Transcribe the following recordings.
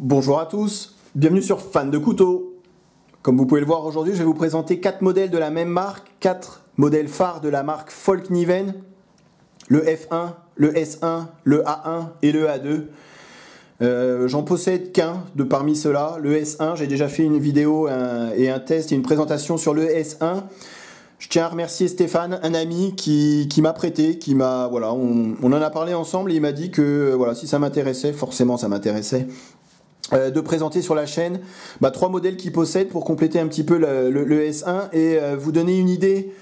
Bonjour à tous, bienvenue sur Fan de couteaux. Comme vous pouvez le voir aujourd'hui, je vais vous présenter 4 modèles de la même marque, 4 modèles phares de la marque Folkniven, le F1, le S1, le A1 et le A2. J'en possède qu'un de parmi ceux-là, le S1. J'ai déjà fait une vidéo et un test et une présentation sur le S1. Je tiens à remercier Stéphane, un ami qui m'a prêté, voilà, on en a parlé ensemble et il m'a dit que voilà, si ça m'intéressait, forcément ça m'intéressait, de présenter sur la chaîne 3 modèles qu'il possède pour compléter un petit peu le S1 et vous donner une idée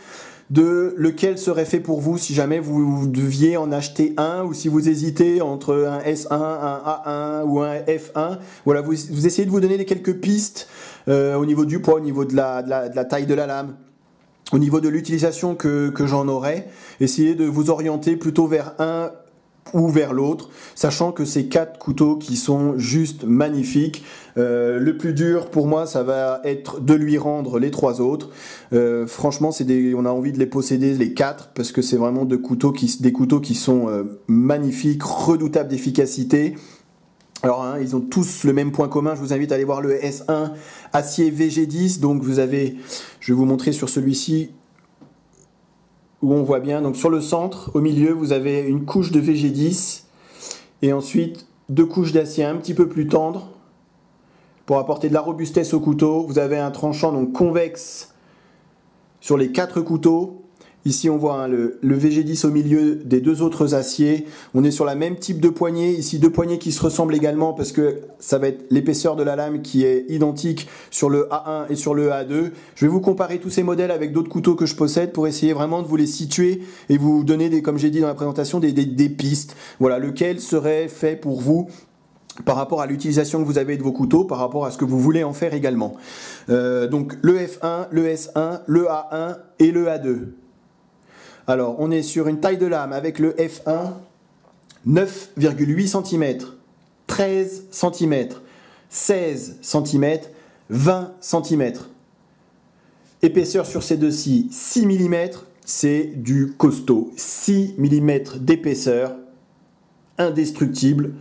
de lequel serait fait pour vous si jamais vous deviez en acheter un ou si vous hésitez entre un S1, un A1 ou un F1. Voilà, vous essayez de vous donner quelques pistes au niveau du poids, au niveau de la taille de la lame, au niveau de l'utilisation que j'en aurai. Essayez de vous orienter plutôt vers un ou vers l'autre, sachant que c'est 4 couteaux qui sont juste magnifiques. Le plus dur pour moi, ça va être de lui rendre les 3 autres. Franchement, on a envie de les posséder les 4 parce que c'est vraiment des couteaux qui sont magnifiques, redoutables d'efficacité. Alors, ils ont tous le même point commun. Je vous invite à aller voir le S1 acier VG10. Donc, je vais vous montrer sur celui-ci où on voit bien. Donc, sur le centre, au milieu, vous avez une couche de VG10 et ensuite 2 couches d'acier un petit peu plus tendre pour apporter de la robustesse au couteau. Vous avez un tranchant donc convexe sur les 4 couteaux. Ici, on voit le VG10 au milieu des 2 autres aciers. On est sur la même type de poignée. Ici, 2 poignées qui se ressemblent également parce que ça va être l'épaisseur de la lame qui est identique sur le A1 et sur le A2. Je vais vous comparer tous ces modèles avec d'autres couteaux que je possède pour essayer vraiment de vous les situer et vous donner, comme j'ai dit dans la présentation, des pistes. Voilà, lequel serait fait pour vous par rapport à l'utilisation que vous avez de vos couteaux, par rapport à ce que vous voulez en faire également. Donc, le F1, le S1, le A1 et le A2. Alors, on est sur une taille de lame avec le F1, 9,8 cm, 13 cm, 16 cm, 20 cm. Épaisseur sur ces deux-ci, 6 mm, c'est du costaud. 6 mm d'épaisseur, indestructible.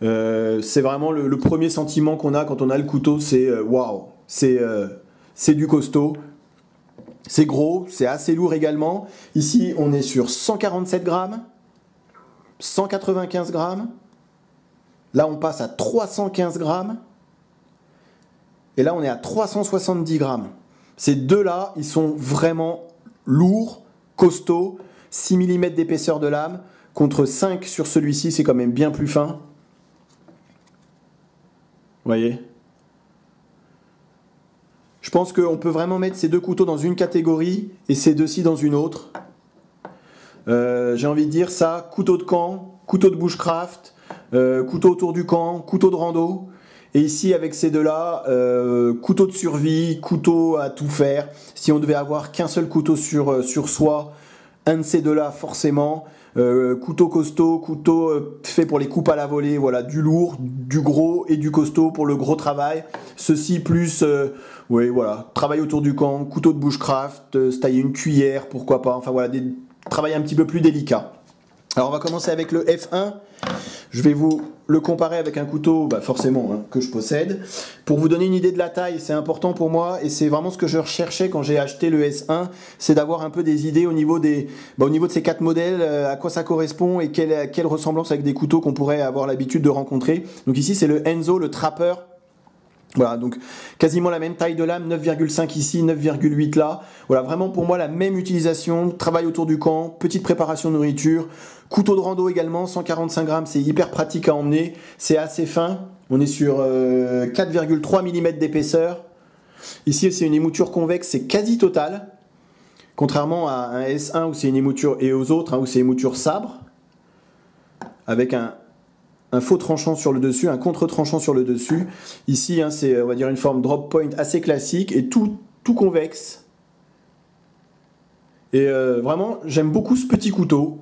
C'est vraiment le premier sentiment qu'on a quand on a le couteau, c'est waouh, c'est du costaud. C'est gros, c'est assez lourd également. Ici, on est sur 147 grammes, 195 grammes. Là, on passe à 315 grammes. Et là, on est à 370 grammes. Ces deux-là, ils sont vraiment lourds, costauds. 6 mm d'épaisseur de lame. Contre 5 sur celui-ci, c'est quand même bien plus fin. Vous voyez ? Je pense qu'on peut vraiment mettre ces 2 couteaux dans une catégorie et ces 2-ci dans une autre. J'ai envie de dire ça, couteau de camp, couteau de bushcraft, couteau autour du camp, couteau de rando. Et ici, avec ces 2-là, couteau de survie, couteau à tout faire. Si on devait avoir qu'un seul couteau sur soi, un de ces 2-là forcément. Couteau costaud, couteau fait pour les coupes à la volée, voilà, du lourd, du gros et du costaud pour le gros travail. Ceci plus, oui, voilà, travail autour du camp, couteau de bushcraft, se tailler une cuillère, pourquoi pas, enfin voilà, travail un petit peu plus délicat. Alors on va commencer avec le F1. Je vais vous le comparer avec un couteau, forcément, que je possède. Pour vous donner une idée de la taille, c'est important pour moi et c'est vraiment ce que je recherchais quand j'ai acheté le S1, c'est d'avoir un peu des idées au niveau de ces 4 modèles, à quoi ça correspond et quelle ressemblance avec des couteaux qu'on pourrait avoir l'habitude de rencontrer. Donc ici, c'est le Enzo, le Trapper. Voilà, donc quasiment la même taille de lame, 9,5 ici, 9,8 là. Voilà, vraiment pour moi la même utilisation, travail autour du camp, petite préparation de nourriture, couteau de rando également, 145 grammes, c'est hyper pratique à emmener, c'est assez fin, on est sur 4,3 mm d'épaisseur. Ici c'est une émouture convexe, c'est quasi total, contrairement à un S1 où c'est une émouture, et aux autres où c'est une émouture sabre, avec un faux tranchant sur le dessus, un contre-tranchant sur le dessus. Ici, c'est, on va dire, une forme drop point assez classique et tout convexe. Et vraiment, j'aime beaucoup ce petit couteau.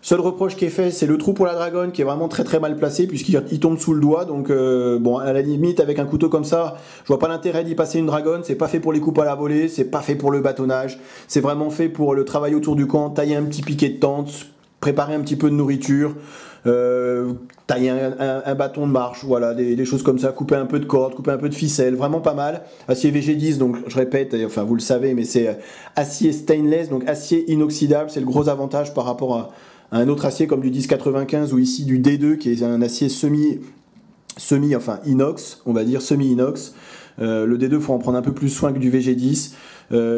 Seul reproche qui est fait, c'est le trou pour la dragonne qui est vraiment très très mal placé puisqu'il tombe sous le doigt. Donc, à la limite, avec un couteau comme ça, je vois pas l'intérêt d'y passer une dragonne. C'est pas fait pour les coupes à la volée, c'est pas fait pour le bâtonnage. C'est vraiment fait pour le travail autour du camp, tailler un petit piquet de tente, préparer un petit peu de nourriture. tailler un bâton de marche, voilà, des choses comme ça, couper un peu de corde, couper un peu de ficelle, vraiment pas mal. Acier VG10, donc je répète, enfin vous le savez, mais c'est acier stainless, donc acier inoxydable, c'est le gros avantage par rapport à un autre acier comme du 1095 ou ici du D2 qui est un acier enfin inox, on va dire semi-inox. Le D2, il faut en prendre un peu plus soin que du VG10.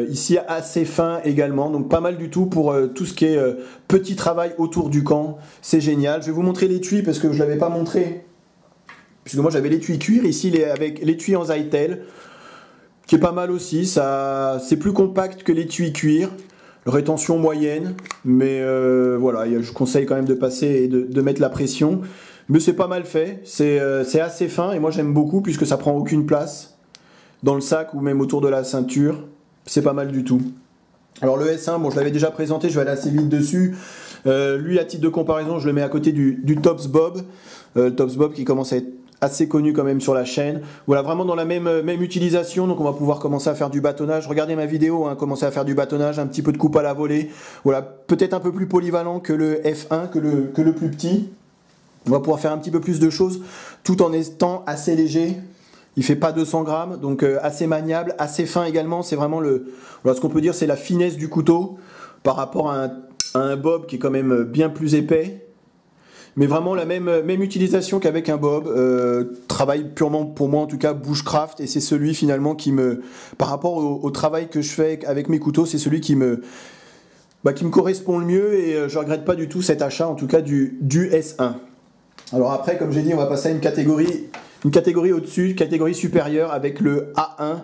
Ici, assez fin également, donc pas mal du tout pour tout ce qui est petit travail autour du camp. C'est génial. Je vais vous montrer l'étui parce que je ne l'avais pas montré. Puisque moi, j'avais l'étui cuir. Ici, il est avec l'étui en Zytel, qui est pas mal aussi. C'est plus compact que l'étui cuir. Rétention moyenne, mais voilà, je conseille quand même de passer et de mettre la pression. Mais c'est pas mal fait, c'est assez fin et moi j'aime beaucoup puisque ça prend aucune place dans le sac ou même autour de la ceinture. C'est pas mal du tout. Alors le S1, bon je l'avais déjà présenté, je vais aller assez vite dessus. Lui à titre de comparaison, je le mets à côté du Tops Bob. Le Tops Bob qui commence à être assez connu quand même sur la chaîne. Voilà, vraiment dans la même utilisation, donc on va pouvoir commencer à faire du bâtonnage. Regardez ma vidéo, hein, commencer à faire du bâtonnage, un petit peu de coupe à la volée. Voilà, peut-être un peu plus polyvalent que le F1, que le plus petit. On va pouvoir faire un petit peu plus de choses tout en étant assez léger. Il fait pas 200 grammes, donc assez maniable, assez fin également. C'est vraiment voilà, ce qu'on peut dire, c'est la finesse du couteau par rapport à un bob qui est quand même bien plus épais. Mais vraiment la même utilisation qu'avec un bob. Travail purement, pour moi en tout cas, bushcraft. Et c'est celui finalement qui par rapport au travail que je fais avec mes couteaux, c'est celui qui me correspond le mieux. Et je regrette pas du tout cet achat, en tout cas du S1. Alors après, comme j'ai dit, on va passer à une catégorie au-dessus, catégorie supérieure avec le A1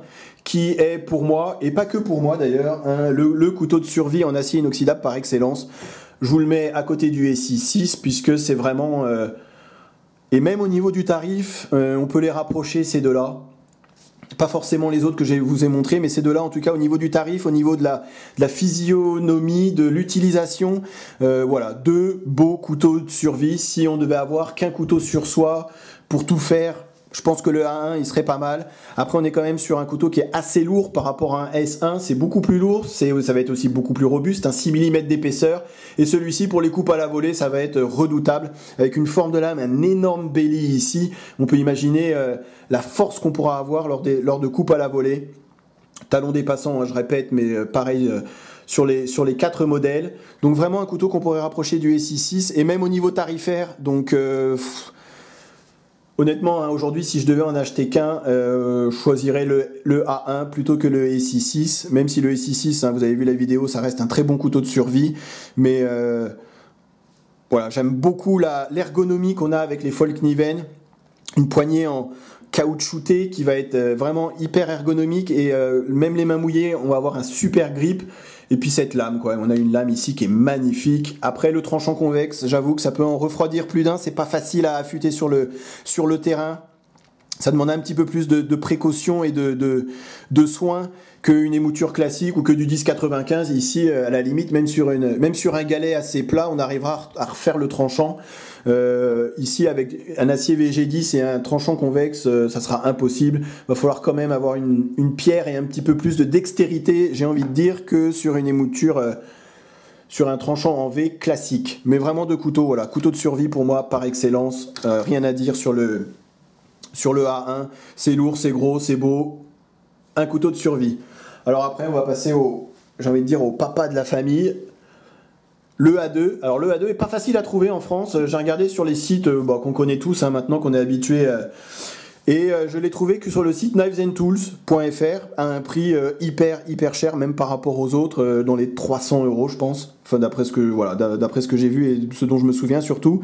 qui est pour moi, et pas que pour moi d'ailleurs, hein, le couteau de survie en acier inoxydable par excellence. Je vous le mets à côté du SI6 puisque c'est vraiment... et même au niveau du tarif, on peut les rapprocher ces deux-là. Pas forcément les autres que je vous ai montrés, mais ces deux-là en tout cas au niveau du tarif, au niveau de la physionomie, de l'utilisation. Voilà, deux beaux couteaux de survie. Si on devait avoir qu'un couteau sur soi pour tout faire, je pense que le A1 il serait pas mal. Après on est quand même sur un couteau qui est assez lourd par rapport à un S1, c'est beaucoup plus lourd, ça va être aussi beaucoup plus robuste, un 6 mm d'épaisseur, et celui-ci pour les coupes à la volée ça va être redoutable, avec une forme de lame, un énorme belly ici, on peut imaginer la force qu'on pourra avoir lors de coupes à la volée. Talon dépassant, hein, je répète, mais pareil sur les 4 modèles, donc vraiment un couteau qu'on pourrait rapprocher du SI6, et même au niveau tarifaire, donc... honnêtement, hein, aujourd'hui, si je devais en acheter qu'un, je choisirais le A1 plutôt que le SI6. Même si le SI6, hein, vous avez vu la vidéo, ça reste un très bon couteau de survie. Mais voilà, j'aime beaucoup l'ergonomie qu'on a avec les Folkniven. Une poignée en caoutchouté qui va être vraiment hyper ergonomique. Et même les mains mouillées, on va avoir un super grip. Et puis cette lame, quoi. On a une lame ici qui est magnifique. Après le tranchant convexe, j'avoue que ça peut en refroidir plus d'un. C'est pas facile à affûter sur le terrain. Ça demande un petit peu plus de précaution et de soin qu'une émouture classique ou que du 10-95. Ici, à la limite, même sur un galet assez plat, on arrivera à refaire le tranchant. Ici, avec un acier VG10 et un tranchant convexe, ça sera impossible. Va falloir quand même avoir une pierre et un petit peu plus de dextérité, j'ai envie de dire, que sur une émouture, sur un tranchant en V classique. Mais vraiment de couteau, voilà, couteau de survie pour moi par excellence. Rien à dire sur le A1. C'est lourd, c'est gros, c'est beau. Un couteau de survie. Alors après, on va passer j'ai envie de dire, au papa de la famille. Le A2, alors le A2 est pas facile à trouver en France, j'ai regardé sur les sites qu'on connaît tous hein, maintenant qu'on est habitué et je l'ai trouvé que sur le site knivesandtools.fr à un prix hyper cher même par rapport aux autres, dans les 300 € je pense, enfin d'après ce que j'ai vu et ce dont je me souviens surtout.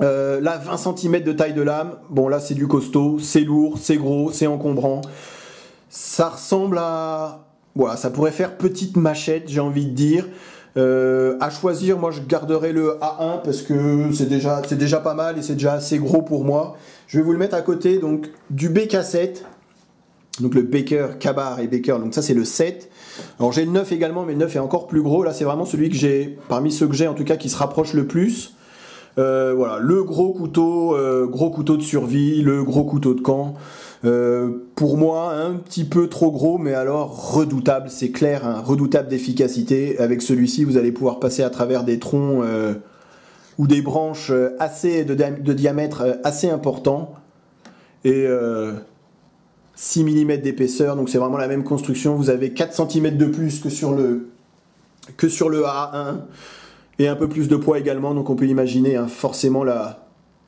Là 20 cm de taille de lame, bon là c'est du costaud, c'est lourd, c'est gros, c'est encombrant, ça ressemble à... Voilà, ça pourrait faire petite machette j'ai envie de dire. À choisir, moi je garderai le A1 parce que c'est déjà pas mal et c'est déjà assez gros pour moi. Je vais vous le mettre à côté donc du BK7, donc le Baker, Ka-Bar et Baker, donc ça c'est le 7. Alors j'ai le 9 également, mais le 9 est encore plus gros. Là c'est vraiment celui que j'ai, parmi ceux que j'ai en tout cas, qui se rapproche le plus. Voilà, le gros couteau de survie, le gros couteau de camp. Pour moi, un petit peu trop gros, mais alors redoutable, c'est clair, hein, redoutable d'efficacité. Avec celui-ci, vous allez pouvoir passer à travers des troncs ou des branches de diamètre assez important. Et 6 mm d'épaisseur, donc c'est vraiment la même construction. Vous avez 4 cm de plus que sur le AA1 et un peu plus de poids également, donc on peut imaginer forcément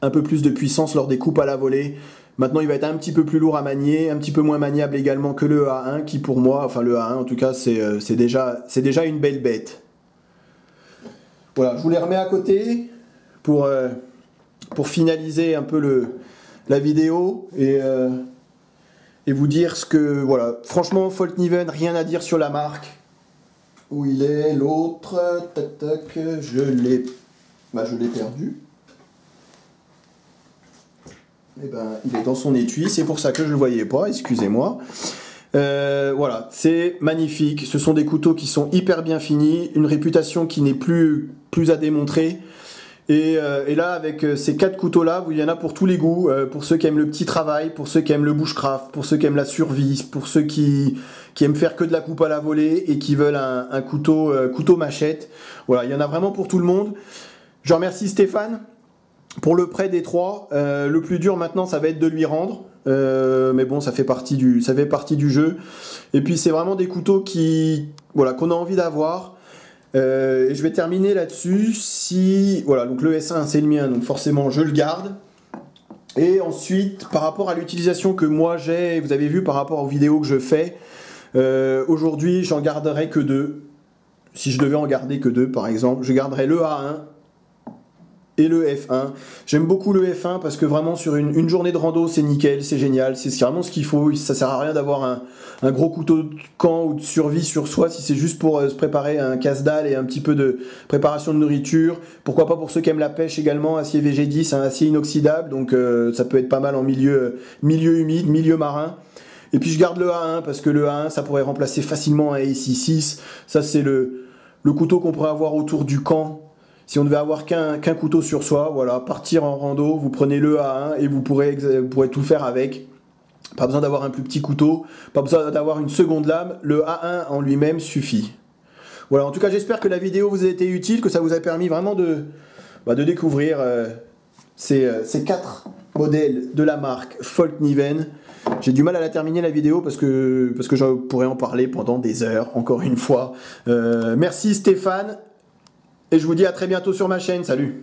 un peu plus de puissance lors des coupes à la volée. Maintenant il va être un petit peu plus lourd à manier, un petit peu moins maniable également que le AA1 qui pour moi, enfin le AA1 en tout cas c'est déjà une belle bête. Voilà, je vous les remets à côté pour finaliser un peu la vidéo et vous dire ce que, voilà, franchement, Folkniven, rien à dire sur la marque. Où il est, l'autre, tac tac, je l'ai perdu. Eh ben, il est dans son étui, c'est pour ça que je ne le voyais pas, excusez-moi. Voilà, c'est magnifique, ce sont des couteaux qui sont hyper bien finis, une réputation qui n'est plus à démontrer. Et là, avec ces 4 couteaux-là, il y en a pour tous les goûts, pour ceux qui aiment le petit travail, pour ceux qui aiment le bushcraft, pour ceux qui aiment la survie, pour ceux qui aiment faire que de la coupe à la volée et qui veulent un couteau machette. Voilà, il y en a vraiment pour tout le monde. Je remercie Stéphane pour le prêt des 3. Le plus dur maintenant, ça va être de lui rendre. Mais bon, ça fait partie du jeu. Et puis, c'est vraiment des couteaux qu'on a envie d'avoir. Et je vais terminer là-dessus. Voilà, donc le S1 c'est le mien, donc forcément je le garde. Et ensuite, par rapport à l'utilisation que moi j'ai, vous avez vu par rapport aux vidéos que je fais, aujourd'hui j'en garderai que 2. Si je devais en garder que 2 par exemple, je garderais le A1 et le F1. J'aime beaucoup le F1 parce que vraiment sur une journée de rando c'est nickel, c'est génial, c'est vraiment ce qu'il faut. Ça sert à rien d'avoir un gros couteau de camp ou de survie sur soi si c'est juste pour se préparer un casse-dalle et un petit peu de préparation de nourriture. Pourquoi pas pour ceux qui aiment la pêche également, acier VG10, un acier inoxydable, donc ça peut être pas mal en milieu humide, milieu marin. Et puis je garde le A1 parce que le A1 ça pourrait remplacer facilement un AEC6. Ça c'est le couteau qu'on pourrait avoir autour du camp. Si on devait avoir qu'un couteau sur soi, voilà, partir en rando, vous prenez le A1 et vous pourrez tout faire avec. Pas besoin d'avoir un plus petit couteau, pas besoin d'avoir une seconde lame, le A1 en lui-même suffit. Voilà, en tout cas j'espère que la vidéo vous a été utile, que ça vous a permis vraiment de découvrir ces 4 modèles de la marque Folkniven. J'ai du mal à la terminer la vidéo parce que je pourrais en parler pendant des heures, encore une fois. Merci Stéphane. Et je vous dis à très bientôt sur ma chaîne. Salut!